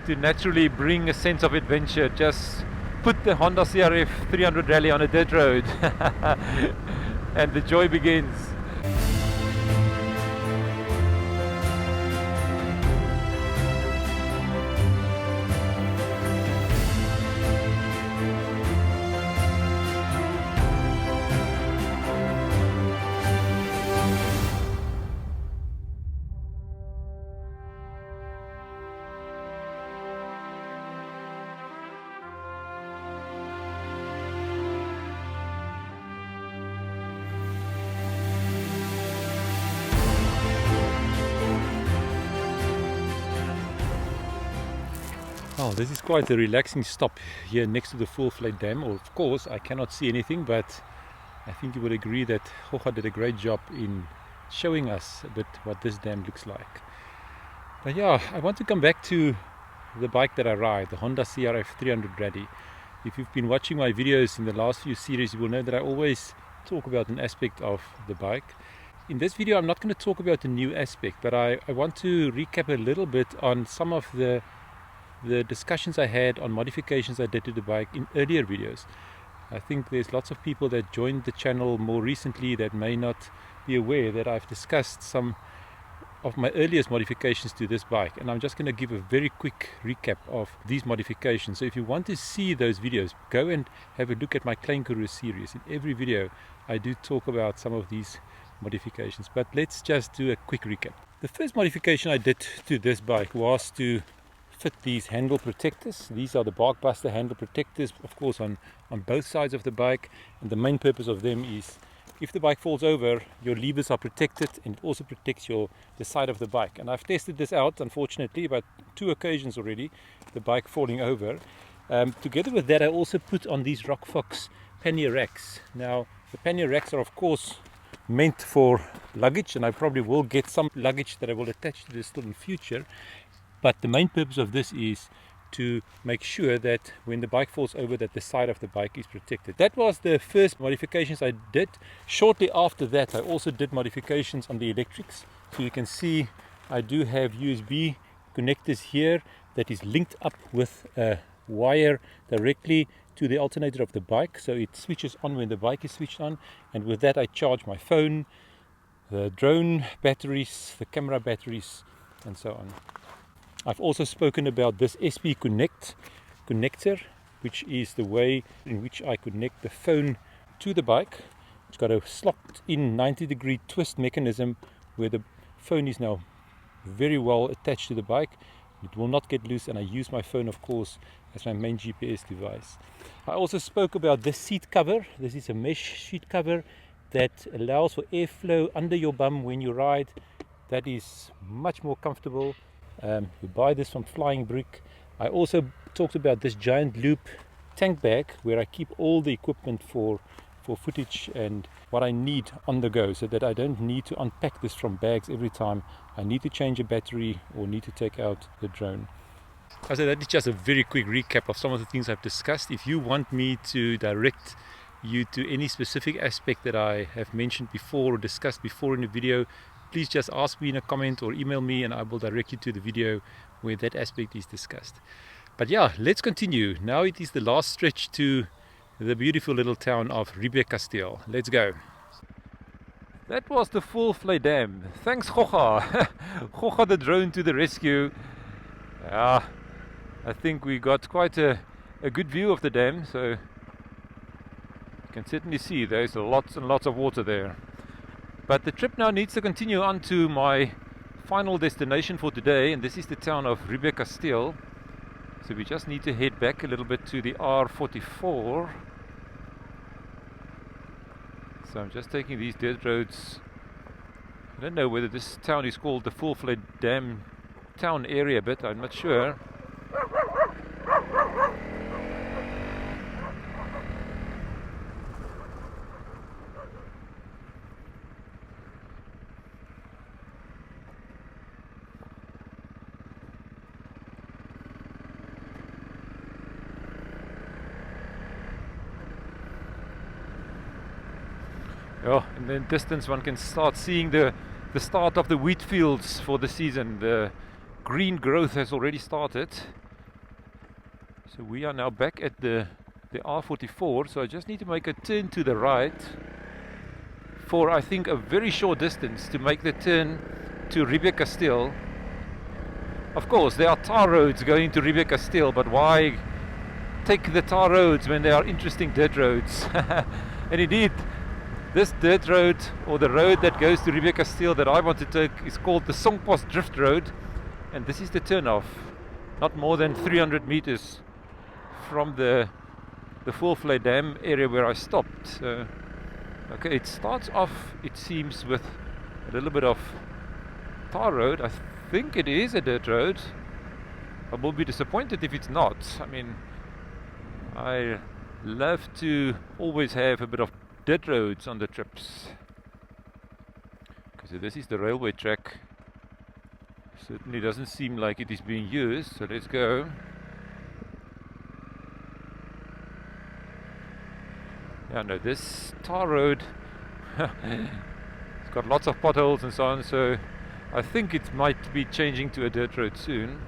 to naturally bring a sense of adventure. Just put the Honda CRF 300 Rally on a dirt road and the joy begins. Oh, this is quite a relaxing stop here next to the Voëlvlei Dam. Of course, I cannot see anything, but I think you would agree that Honda did a great job in showing us a bit what this dam looks like. But yeah, I want to come back to the bike that I ride, the Honda CRF 300 Rally. If you've been watching my videos in the last few series, you will know that I always talk about an aspect of the bike. In this video, I'm not going to talk about a new aspect, but I want to recap a little bit on some of the discussions I had on modifications I did to the bike in earlier videos. I think there's lots of people that joined the channel more recently that may not be aware that I've discussed some of my earliest modifications to this bike, and I'm just going to give a very quick recap of these modifications. So if you want to see those videos, go and have a look at my Klein Karoo series. In every video I do talk about some of these modifications, but let's just do a quick recap. The first modification I did to this bike was to fit these handle protectors. These are the Barkbuster handle protectors, of course, on both sides of the bike, and the main purpose of them is if the bike falls over, your levers are protected, and it also protects the side of the bike. And I've tested this out, unfortunately, about 2 occasions already, the bike falling over. Together with that, I also put on these Rockfox pannier racks. Now, the pannier racks are, of course, meant for luggage, and I probably will get some luggage that I will attach to this still in future. But the main purpose of this is to make sure that when the bike falls over, that the side of the bike is protected. That was the first modifications I did. Shortly after that, I also did modifications on the electrics. So you can see I do have USB connectors here that is linked up with a wire directly to the alternator of the bike. So it switches on when the bike is switched on. And with that, I charge my phone, the drone batteries, the camera batteries, and so on. I've also spoken about this SP connector, which is the way in which I connect the phone to the bike. It's got a slopped in 90-degree twist mechanism where the phone is now very well attached to the bike. It will not get loose, and I use my phone, of course, as my main GPS device. I also spoke about this seat cover. This is a mesh seat cover that allows for airflow under your bum when you ride. That is much more comfortable. You buy this from Flying Brick. I also talked about this giant loop tank bag where I keep all the equipment for footage and what I need on the go, so that I don't need to unpack this from bags every time I need to change a battery or need to take out the drone. I said that is just a very quick recap of some of the things I've discussed. If you want me to direct you to any specific aspect that I have mentioned before or discussed before in a video, please just ask me in a comment or email me, and I will direct you to the video where that aspect is discussed. But yeah, let's continue. Now it is the last stretch to the beautiful little town of Riebeek-Kasteel. Let's go. That was the Voëlvlei Dam. Thanks, Honda. Honda the drone to the rescue. Yeah, I think we got quite a good view of the dam, so you can certainly see there's lots and lots of water there. But the trip now needs to continue on to my final destination for today, and this is the town of Riebeek-Kasteel. So we just need to head back a little bit to the R44. So I'm just taking these dirt roads. I don't know whether this town is called the Voëlvlei Dam town area, but I'm not sure. Oh, in the distance one can start seeing the start of the wheat fields for the season. The green growth has already started. So we are now back at the R44, so I just need to make a turn to the right for, I think, a very short distance to make the turn to Riebeek-Kasteel. Of course, there are tar roads going to Riebeek-Kasteel, but why take the tar roads when there are interesting dirt roads? And indeed, this dirt road, or the road that goes to Riebeek-Kasteel that I want to take, is called the Sonkwasdrift road, and this is the turnoff, not more than 300 meters from the Voëlvlei Dam area where I stopped. So, okay, it starts off, it seems, with a little bit of tar road. I think it is a dirt road. I will be disappointed if it's not. I mean, I love to always have a bit of dirt roads on the trips. Okay, so this is the railway track. Certainly doesn't seem like it is being used, so let's go. Yeah, no, this tar road it's got lots of potholes and so on, so I think it might be changing to a dirt road soon.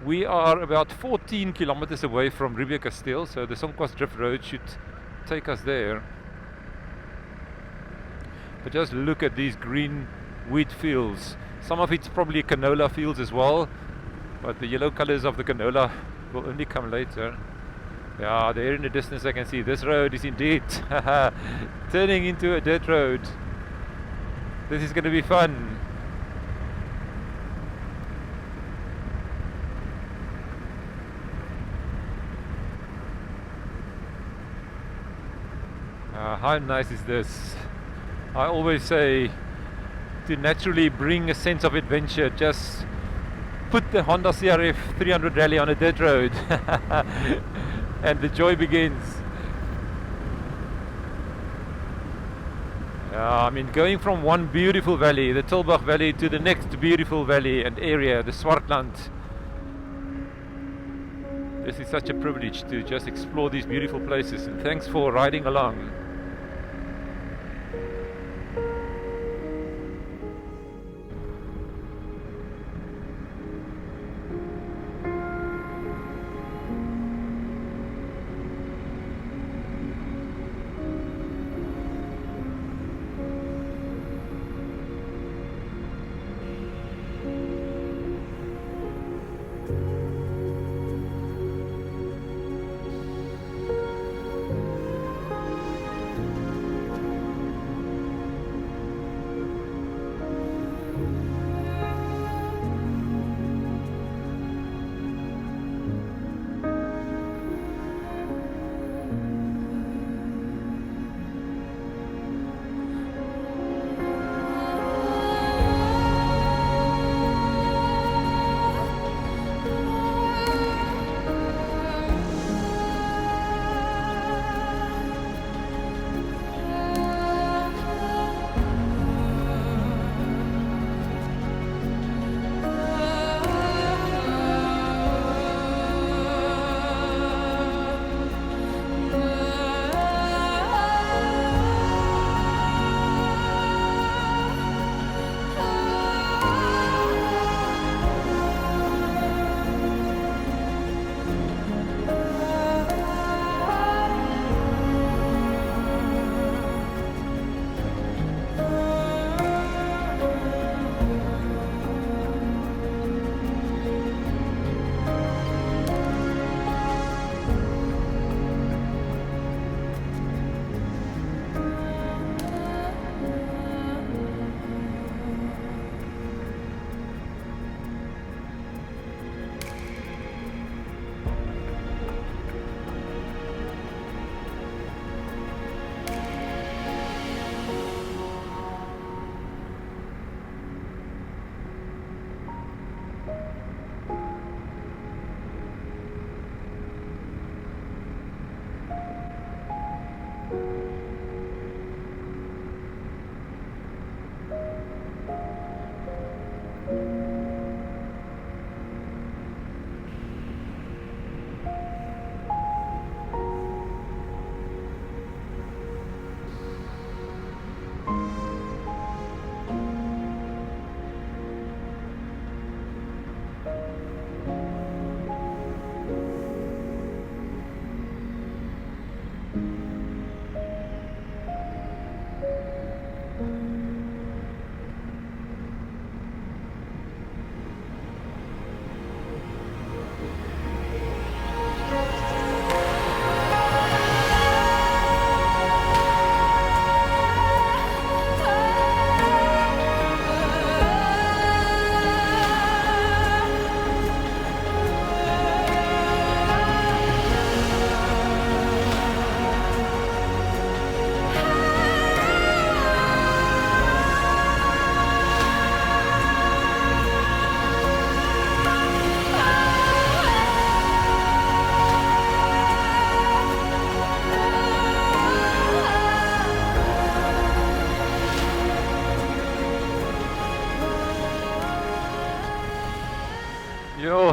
We are about 14 kilometers away from Riebeek-Kasteel, so the Sonkwasdrift road should take us there. But just look at these green wheat fields. Some of it's probably canola fields as well, but the yellow colors of the canola will only come later. Yeah, there in the distance I can see this road is indeed turning into a dirt road. This is going to be fun. How nice is this? I always say, to naturally bring a sense of adventure, just put the Honda CRF 300 Rally on a dirt road and the joy begins. I mean, going from one beautiful valley, the Tilburg Valley, to the next beautiful valley and area, the Swartland. This is such a privilege to just explore these beautiful places, and thanks for riding along.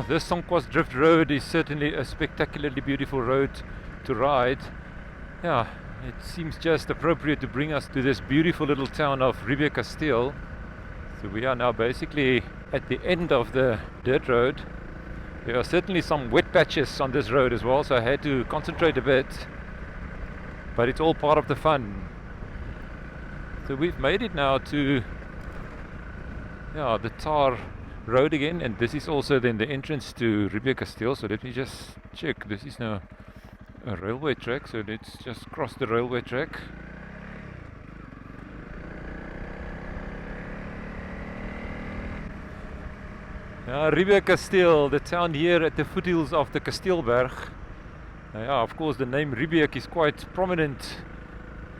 this Sonkwasdrift road is certainly a spectacularly beautiful road to ride. Yeah, it seems just appropriate to bring us to this beautiful little town of Riebeek-Kasteel. So we are now basically at the end of the dirt road. There are certainly some wet patches on this road as well, so I had to concentrate a bit, but it's all part of the fun. So we've made it now to the tar road again, and this is also then the entrance to Riebeek-Kasteel. So let me just check. This is now a railway track, so let's just cross the railway track. Riebeek-Kasteel, the town here at the foothills of the Kasteelberg. Of course the name Riebeek is quite prominent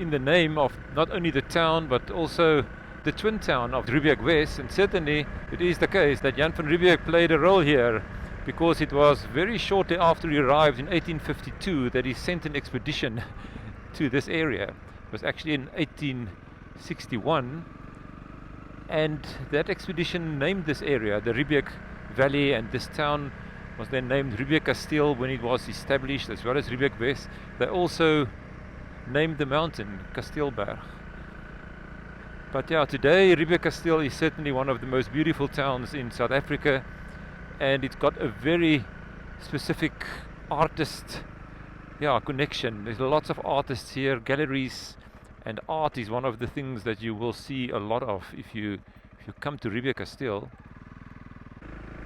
in the name of not only the town but also the twin town of Riebeek West, and certainly it is the case that Jan van Riebeek played a role here, because it was very shortly after he arrived in 1852 that he sent an expedition to this area. It was actually in 1861, and that expedition named this area the Riebeek Valley, and this town was then named Riebeek-Kasteel when it was established, as well as Riebeek West. They also named the mountain Kasteelberg. But today Riebeek-Kasteel is certainly one of the most beautiful towns in South Africa, and it's got a very specific artist connection. There's lots of artists here, galleries, and art is one of the things that you will see a lot of if you come to Riebeek-Kasteel.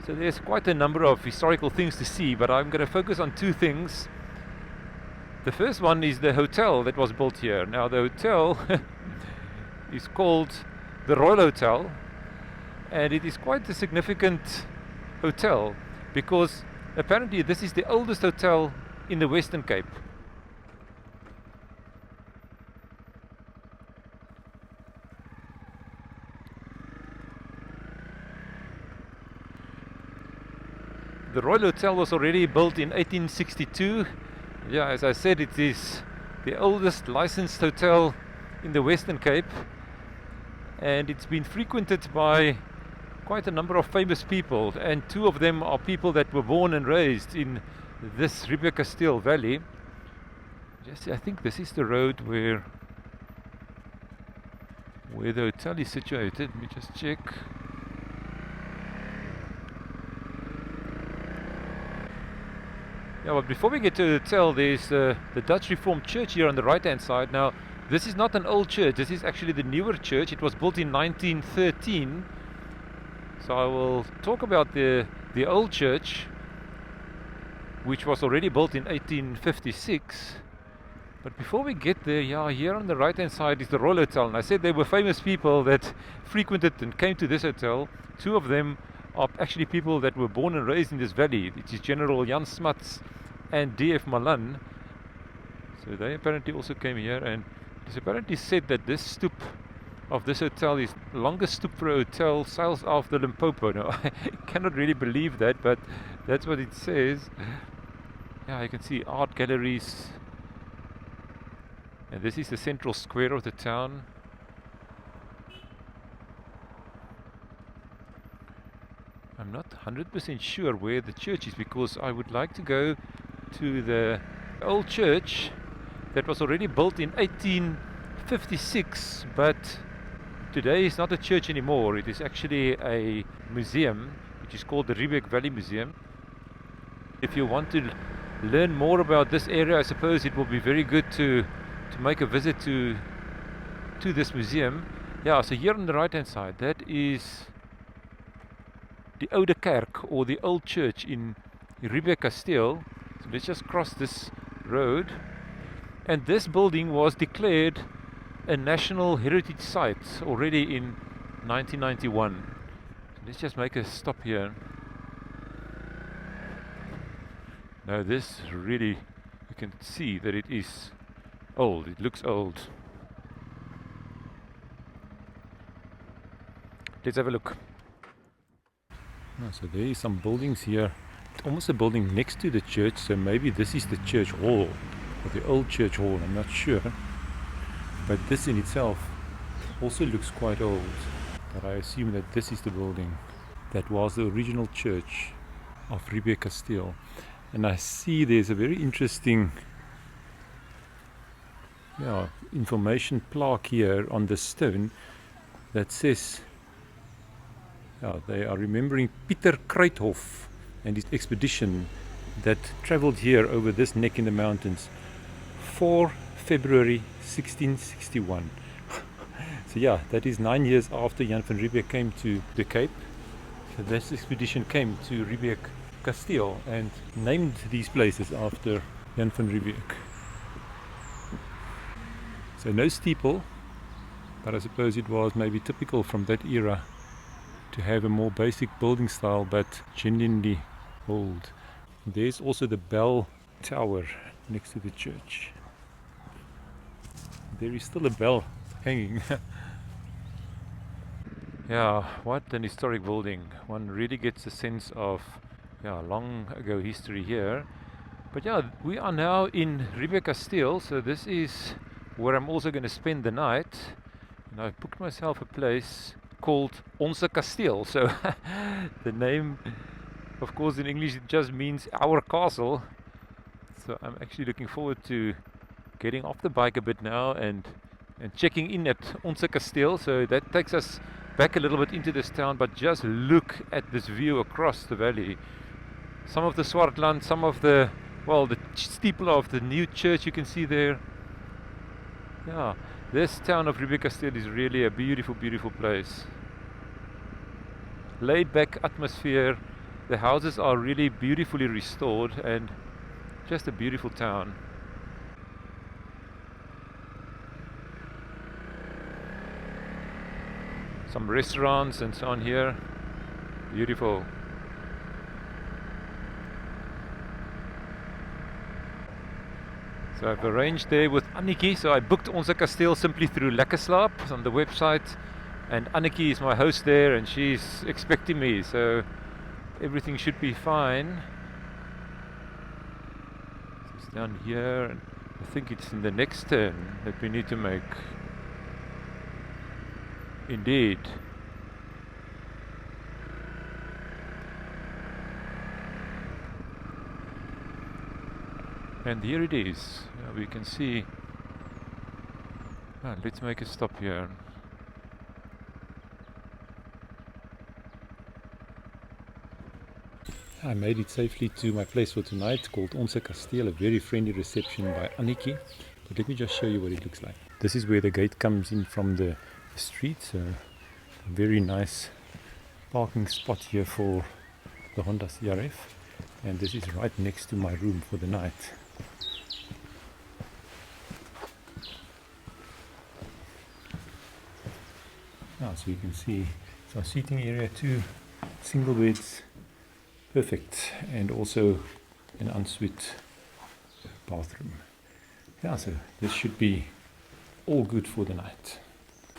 So there's quite a number of historical things to see, but I'm going to focus on two things. The first one is the hotel that was built here. Now the hotel is called the Royal Hotel, and it is quite a significant hotel because apparently this is the oldest hotel in the Western Cape. The Royal Hotel was already built in 1862. As I said, it is the oldest licensed hotel in the Western Cape, and it's been frequented by quite a number of famous people, and two of them are people that were born and raised in this Riebeek-Kasteel Valley. I think this is the road where the hotel is situated. Let me just check. But before we get to the hotel, there's the Dutch Reformed Church here on the right hand side. Now this is not an old church, this is actually the newer church. It was built in 1913. So I will talk about the old church, which was already built in 1856. But before we get there, here on the right hand side is the Royal Hotel. And I said there were famous people that frequented and came to this hotel. Two of them are actually people that were born and raised in this valley. It is General Jan Smuts and D.F. Malan. So they apparently also came here, and it's apparently said that this stoep of this hotel is the longest stoep for a hotel south of the Limpopo. Now I cannot really believe that, but that's what it says. You can see art galleries, and this is the central square of the town. I'm not 100% sure where the church is, because I would like to go to the old church that was already built in 1856, but today is not a church anymore. It is actually a museum, which is called the Riebeek Valley Museum. If you want to learn more about this area, I suppose it will be very good to make a visit to this museum. So here on the right hand side, that is the Oude Kerk, or the old church in Riebeek-Kasteel. So let's just cross this road, and this building was declared a National Heritage Site already in 1991. So let's just make a stop here. Now this really, you can see that it is old. It looks old. Let's have a look. So there is some buildings here. It's almost a building next to the church, so maybe this is the church hall, or the old church hall, I'm not sure. But this in itself also looks quite old. But I assume that this is the building that was the original church. of Riebeek-Kasteel. And I see there's a very interesting information plaque here on the stone that says they are remembering Pieter Kruithof and his expedition that traveled here over this neck in the mountains 4 February 1661. So yeah, that is 9 years after Jan van Riebeeck came to the Cape. So this expedition came to Riebeek-Kasteel and named these places after Jan van Riebeeck. So no steeple, but I suppose it was maybe typical from that era to have a more basic building style, but genuinely old. There's also the bell tower next to the church. There is still a bell hanging. Yeah, what an historic building. One really gets a sense of long ago history here. But yeah, we are now in Riebeek-Kasteel, so this is where I'm also going to spend the night. And I've booked myself a place called Onze Kasteel. So the name, of course, in English it just means our castle. So I'm actually looking forward to getting off the bike a bit now and checking in at Onze Kasteel. So that takes us back a little bit into this town, but just look at this view across the valley. Some of the Swartland, some of the steeple of the new church you can see there. Yeah, this town of Riebeek-Kasteel is really a beautiful, beautiful place. Laid back atmosphere. The houses are really beautifully restored and just a beautiful town. Some restaurants and so on here. Beautiful. So I've arranged there with Annetjie. So I booked Onze Kasteel simply through Lekker Slaap on the website. And Annetjie is my host there and she's expecting me. So everything should be fine. So it's down here and I think it's in the next turn that we need to make. Indeed. And here it is. We can see. Let's make a stop here. I made it safely to my place for tonight called Onze Kasteel, a very friendly reception by Annetjie. But let me just show you what it looks like. This is where the gate comes in from the street. So a very nice parking spot here for the Honda CRF. And this is right next to my room for the night. So you can see some seating area, 2 single beds, perfect, and also an ensuite bathroom. So this should be all good for the night.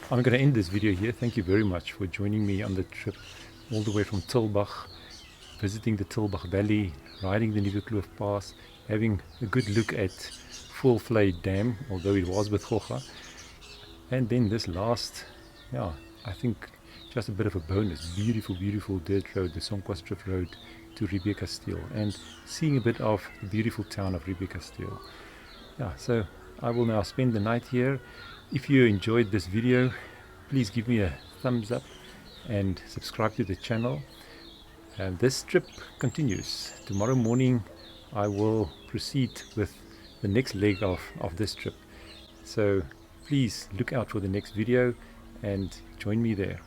I'm going to end this video here. Thank you very much for joining me on the trip all the way from Tilbach, visiting the Tilbach Valley, riding the Nieuwe Pass, having a good look at Voëlvlei Dam, although it was with Gogga, and then this last, I think just a bit of a bonus, beautiful, beautiful dirt road, the Sonkwasdrift road to Riebeek-Kasteel, and seeing a bit of the beautiful town of Riebeek-Kasteel. So I will now spend the night here. If you enjoyed this video, please give me a thumbs up and subscribe to the channel. This trip continues. Tomorrow morning I will proceed with the next leg of this trip. So please look out for the next video and join me there.